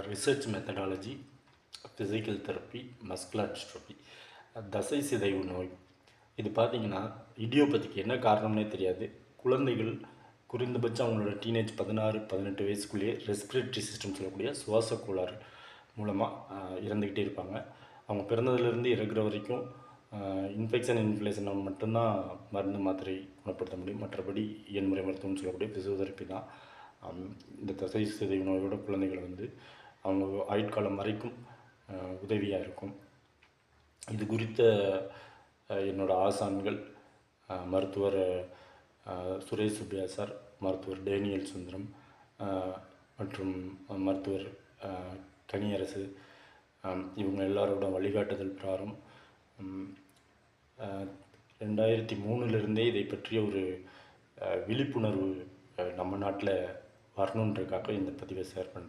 Research methodology, physical therapy, muscular dystrophy, தசை சிதைவு நோய். இது பார்த்திங்கன்னா இடியோபதிக்கு என்ன காரணம்னே தெரியாது. குழந்தைகள் குறைந்தபட்சம் அவங்களோட டீனேஜ் 16-18 வயசுக்குள்ளேயே ரெஸ்பிரேட்டரி சிஸ்டம் சொல்லக்கூடிய சுவாச கோளாறு மூலமாக இறந்துக்கிட்டே இருப்பாங்க. அவங்க பிறந்ததுலேருந்து இறக்குற வரைக்கும் இன்ஃப்ளேஷன் மட்டும்தான் மருந்து மாத்திரை குணப்படுத்த முடியும். மற்றபடி இயன்முறை மருத்துவம்னு சொல்லக்கூடிய ஃபிசியோதெரப்பி தான் இந்த தசை சிதைவு நோயோட குழந்தைகளை அவங்க ஆயுட்காலம் வரைக்கும் உதவியாக இருக்கும். இது குறித்த என்னோடய ஆசான்கள் மருத்துவர் சுரேஷ் சுப்பியா சார், மருத்துவர் டேனியல் சுந்தரம் மற்றும் மருத்துவர் கனியரசு, இவங்க எல்லாரோட வழிகாட்டுதல் பிரகாரம் 2003 இதை பற்றிய ஒரு விழிப்புணர்வு நம்ம நாட்டில் வரணுன்றதுக்காக இந்த பதிவை ஷேர் பண்ணுறேன்.